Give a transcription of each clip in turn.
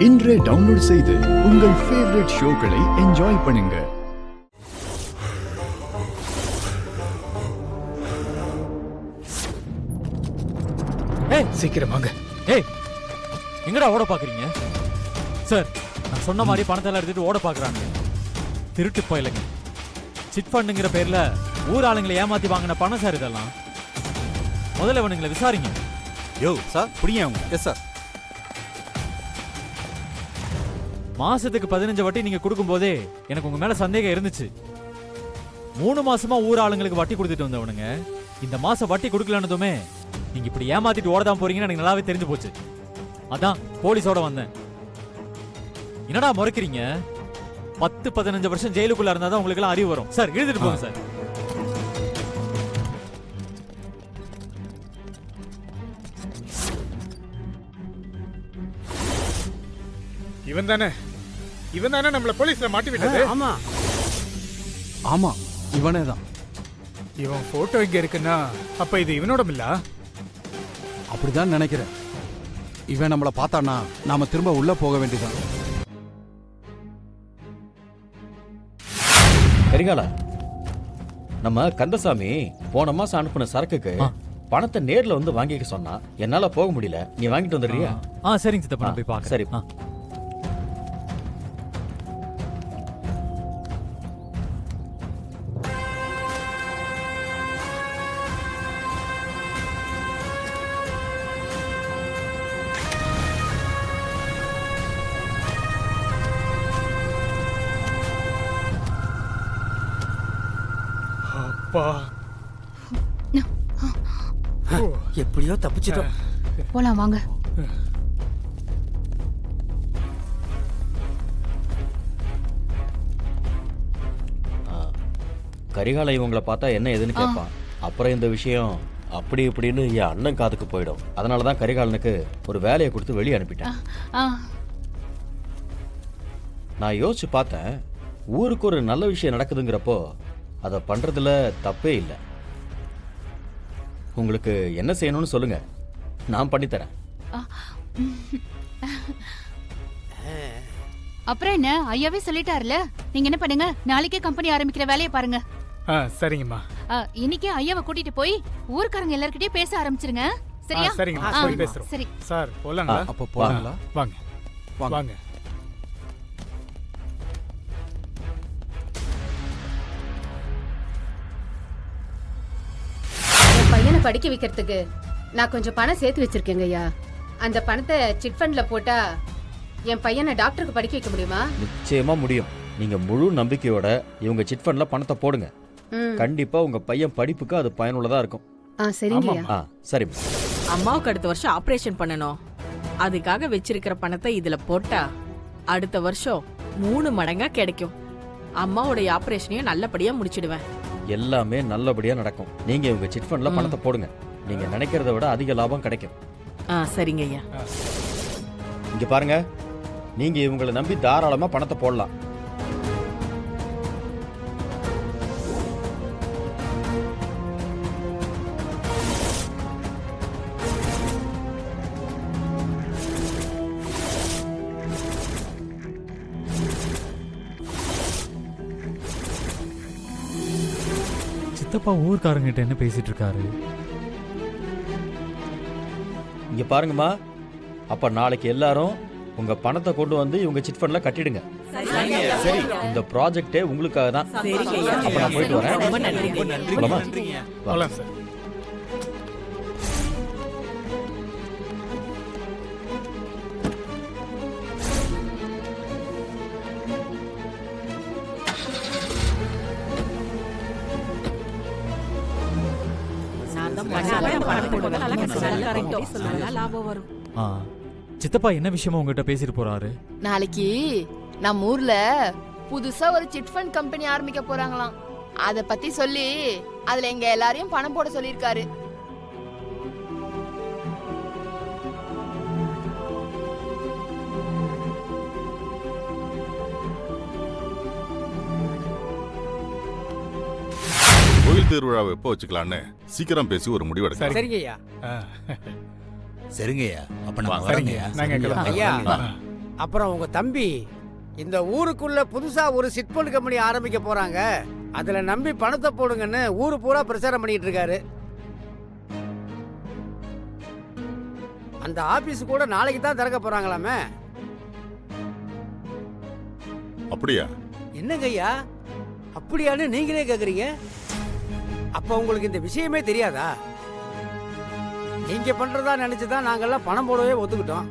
இன்றே டவுன்லோட் செய்து உங்கள் ஃபேவரட் ஷோக்களை என்ஜாய் பண்ணுங்க. சீக்கிரம் வாங்க. எங்கடா ஓட பாக்குறீங்க சார்? நான் சொன்ன மாதிரி பணத்தை எல்லாம் எடுத்துட்டு ஓட பாக்குறாங்க. திருட்டு போயிலங்க. சிட் ஃபண்டுங்கிற பேர்ல ஊர் ஆளுங்களை ஏமாத்தி வாங்கின பணம் சார் இதெல்லாம். முதல்ல இவனுங்களை விசாரிங்க. யோ சார் புடிங்க அவங்க. Yes sir. மாசத்துக்கு 15 வட்டி நீங்க கொடுக்கும் போதே எனக்கு உங்க மேல சந்தேகம் இருந்துச்சு. 3 மாசமா ஊர் ஆளுங்களுக்கு வட்டி கொடுத்துட்டு வந்தவனுங்க இந்த மாசம் வட்டி கொடுக்கலன்னதுமே நீங்க இப்படி ஏமாத்திட்டு ஓடதான் போறீங்கன்னு எனக்கு நல்லாவே தெரிஞ்சு போச்சு. அதான் போலீஸோட வந்தேன். என்னடா முறைக்கிறீங்க? 10-15 வருஷம் ஜெயிலுக்குள்ள இருந்தாதான் உங்களுக்கு எல்லாம் அறிவு வரும். சார் எழுதிட்டு போங்க சார். இவன் தானே நம்மள போலீஸ்ல மாட்டி விட்டது? ஆமா ஆமா இவனே தான். இவன் போட்டோ இங்க இருக்குன்னா அப்ப இது இவனோட இல்ல? அப்படிதான் நினைக்கிறேன். இவன் நம்மள பார்த்தானா நாம திரும்ப உள்ள போக வேண்டியதான். கரிகாலா, நம்ம கந்தசாமி போன மாசம் அனுப்பின சரக்குக்கு பணத்தை நேர்ல வந்து வாங்கிக்க சொன்னா என்னால போக முடியல. நீ வாங்கிட்டு வந்துடுறியா? சரிங்க சித்தப்பா, போய் பாக்க. சரி. எப்படியோ தப்பிச்சிட்டோம். போலாம் வாங்க. கரிகாலை இவங்களை பார்த்தா என்ன ஏதுன்னு கேட்பான். அப்புறம் இந்த விஷயம் அப்படி இப்படின்னு என் அண்ணன் காதுக்கு போயிடும். அதனாலதான் கரிகாலனுக்கு ஒரு வேலையை கொடுத்து வெளியே அனுப்பிட்டேன். நான் யோசிச்சு பார்த்தேன், ஊருக்கு ஒரு நல்ல விஷயம் நடக்குதுங்கிறப்போ அதை பண்றதுல தப்பே இல்லை. உங்களுக்கு என்ன செய்யணும்னு சொல்லுங்க, நான் பண்ணித்தரேன். அப்புறம் என்ன, ஐயாவே சொல்லிட்டாருல. நீங்க என்ன பண்ணுங்க, நாளைக்கே கம்பெனி ஆரம்பிக்கிற வேலையை பாருங்க. சரிங்கம்மா. இன்னைக்கே ஐயாவை கூட்டிட்டு போய் ஊர்க்காரங்க எல்லார்கிட்டயும் பேச ஆரம்பிச்சிருங்க. சரியா? சரிங்கம்மா, போய் பேசுறோம். சரி சார் போலாங்களா? அப்ப போலாங்களா? வாங்க வாங்க. பையனை படிக்க வைக்கிறதுக்கு நான் கொஞ்சம் பணம் சேர்த்து வச்சிருக்கேங்க ஐயா. அந்த பணத்தை சிட் ஃபண்ட்ல போட்டா என் பையனை டாக்டருக்கு படிக்க வைக்க முடியுமா? நிச்சயமா முடியும். நீங்க முழு நம்பிக்கையோட இவங்க சிட் ஃபண்ட்ல பணத்தை போடுங்க. கண்டிப்பா உங்க பையன் படிப்புக்கு அது பயனுள்ளதா இருக்கும். சரிங்க. சரி. அம்மாவுக்கு அடுத்த வருஷம் ஆபரேஷன் பண்ணணும். அதுக்காக வச்சிருக்கிற பணத்தை இதுல போட்டா அடுத்த வருஷம் 3 மடங்கா கிடைக்கும். அம்மாவோட ஆபரேஷனையும் நல்லபடியா முடிச்சிடுவேன். எல்லாமே நல்லபடியா நடக்கும். நீங்க இவங்க சிட் ஃபண்ட்ல பணத்தை போடுங்க. நீங்க நினைக்கிறத விட அதிக லாபம் கிடைக்கும். சரிங்க ஐயா. இங்க பாருங்க, நீங்க இவங்களை நம்பி தாராளமா பணத்தை போடலாம். சித்தப்பா ஊர்க்காரங்கிட்ட என்ன பேசிட்டு இருக்காரு? இங்க பாருங்கம்மா, அப்ப நாளைக்கு எல்லாரும் உங்க பணத்தை கொண்டு வந்து இவங்க சிட் ஃபண்ட்ல கட்டிடுங்க. சரி, இந்த ப்ராஜெக்டே உங்களுக்காக தான். அப்ப நான் போயிட்டு வரேன். ரொம்ப நன்றி. போலாமா? போலாம் சார். சித்தப்பா என்ன விஷயமா உங்ககிட்ட பேசிட்டு போறாரு? நாளைக்கு நம்ம ஊர்ல புதுசா ஒரு சிட் ஃபண்ட் கம்பெனி ஆரம்பிக்க போறாங்களாம். அத பத்தி சொல்லி அதுல எங்க எல்லாரையும் பணம் போட சொல்லிருக்காரு. கோயில் திருவிழாவை எப்போ வச்சுக்கலான்னு சீக்கிரம் பேசி ஒரு முடிவெடுங்க. சரிங்கய்யா. சரிங்கய்யா. அப்ப நான் சரிங்க. வரேங்க. நாங்க கிளம்புறோம். ஐயா அப்புறம் உங்க தம்பி இந்த ஊருக்குள்ள புதுசா ஒரு சிட்பண்ட் கம்பெனி ஆரம்பிக்க போறாங்க, அதுல நம்பி பணத்தை போடுங்கன்னு ஊரு பூரா பிரச்சாரம் பண்ணிட்டு இருக்காரு. அந்த ஆபீஸ் கூட நாளைக்கு தான் திறக்க போறாங்களாமே. அப்படியா? என்னங்க ஐயா அப்படியான்னு நீங்களே கேக்குறீங்க? அப்ப உங்களுக்கு இந்த விஷயமே தெரியாதா? நீங்க பண்றதா நினைச்சுதான் நாங்கெல்லாம் பணம் போடவே ஒத்துக்கிட்டோம்.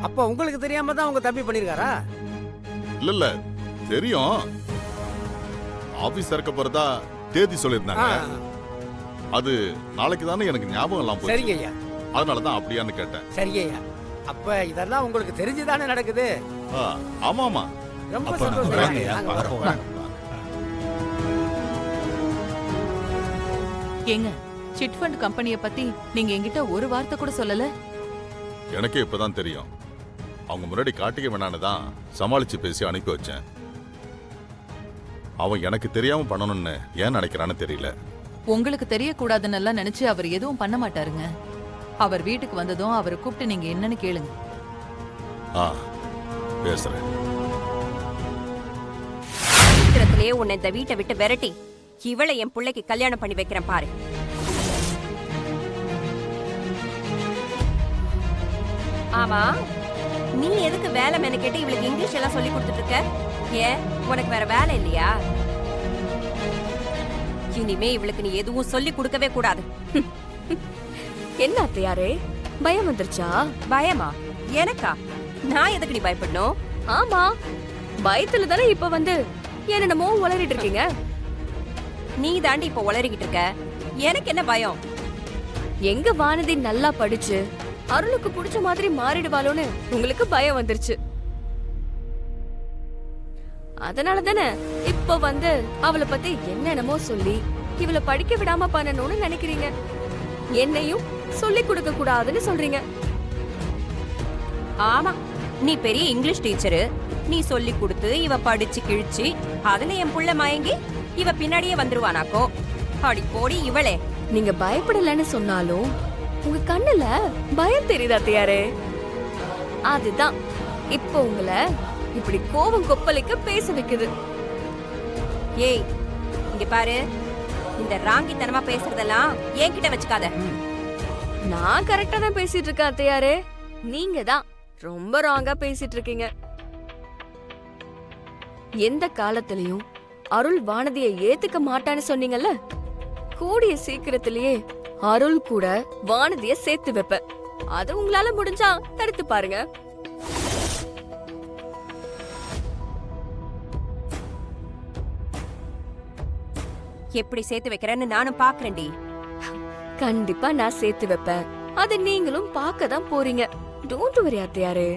அப்ப உங்களுக்கு தெரியாம தான் உங்க தம்பி பண்ணிருக்காரா? இல்ல தெரியும். ஆபீஸ் திறக்க போறதா தேதி சொல்லியிருந்தாங்க. அது நாளைக்கு தானே எனக்கு ஞாபகம் எல்லாம் போச்சு. சரிங்க ஐயா. அதனாலதான் அப்படியான்னு கேட்டேன். சரிங்க ஐயா. அப்ப இதெல்லாம் உங்களுக்கு தெரிஞ்சுதானே நடக்குது? ஆமா ஆமா. ரொம்ப சந்தோஷம். நாங்க வரோம். ஏங்க, சிட் ஃபண்ட் கம்பெனிய பத்தி நீங்க என்கிட்ட ஒரு வார்த்தை கூட சொல்லல. எனக்கே இப்பதான் தெரியும். அவங்க முன்னாடி காட்டிக்க வேணான்னு தான் சமாளிச்சு பேசி அனுப்பி வச்சேன். அவன் எனக்கு தெரியாம பண்ணணும்னு ஏன் நினைக்கிறான்னு தெரியல. உங்களுக்கு தெரியக்கூடாதுன்னு எல்லாம் நினைச்சு அவர் எதுவும் பண்ண மாட்டாருங்க. அவர் வீட்டுக்கு வந்ததும் அவரை கூப்பிட்டு நீங்க என்னன்னு கேளுங்க. பேசுறேன். சீக்கிரத்திலேயே உன்னை இந்த வீட்டை விட்டு விரட்டி இவளை என் பிள்ளைக்கு கல்யாணம் பண்ணி வைக்கிறேன் பாரு. ஆமா, நீ எதுக்கு வேலை மெனக்கெட்டு இவளுக்கு இங்கிலீஷ் எல்லாம் சொல்லி கொடுத்துட்டு இருக்க? ஏன் உனக்கு வேற வேலை இல்லையா? இனிமே இவளுக்கு நீ எதுவும் சொல்லி கொடுக்கவே கூடாது. என்ன அத்தையாரே, பயம் வந்துருச்சா? பயமா? எனக்கா? நான் எதுக்கு நீ பயப்படணும்? ஆமா, பயத்துல தானே இப்ப வந்து என்னமோ உளறிட்டு இருக்கீங்க. நீ தாண்டி இப்ப உளறிக்கிட்டு இருக்க. எனக்கு என்ன பயம்? எங்க வானதி நல்லா படிச்சு அருளுக்கு பிடிச்ச மாதிரி மாறிடுவாளோன்னு உங்களுக்கு பயம் வந்துருச்சு. அதனால தானே இப்ப வந்து அவளை பத்தி என்னென்னமோ சொல்லி இவளை படிக்க விடாம பண்ணணும்னு நினைக்கிறீங்க. என்னையும் சொல்லி கொடுக்க கூடாதுன்னு சொல்றீங்க. ஆமா, நீ பெரிய இங்கிலீஷ் டீச்சரு. நீ சொல்லி கொடுத்து இவ படிச்சு கிழிச்சு அதுல என் புள்ள மயங்கி இவ பின்னாடியே வந்துருவானாக்கோ. அடி போடி இவளே. நீங்க பயப்படலன்னு சொன்னாலும் உங்க கண்ணுல பயம் தெரியுது அத்தையாரே. அதுதான் இப்போ உங்களை இப்படி கோபம் கொப்பளிக்க பேச வைக்குது. ஏய், இங்க பாரு, இந்த ராங்கித்தனமா பேசுறதெல்லாம் என்கிட்ட வச்சுக்காத. நான் கரெக்டா தான் பேசிட்டு இருக்கேன் அத்தையாரே. நீங்க தான் ரொம்ப ராங்கா பேசிட்டு இருக்கீங்க. எந்த காலத்திலயும் அருள் வானதியை ஏத்துக்க மாட்டான்னு சொன்னீங்கல்ல, கூடிய சீக்கிரத்திலேயே அருள் கூட வானதிய சேர்த்து வைப்ப. அது உங்களால முடிஞ்சா தடுத்து பாருங்க. எப்படி சேர்த்து வைக்கிறேன்னு நானும் பாக்குறேன்டி. கண்டிப்பா நான் சேர்த்து வைப்பேன். அது நீங்களும் பார்க்க தான் போறீங்க. Don't worry அத்தையாரே.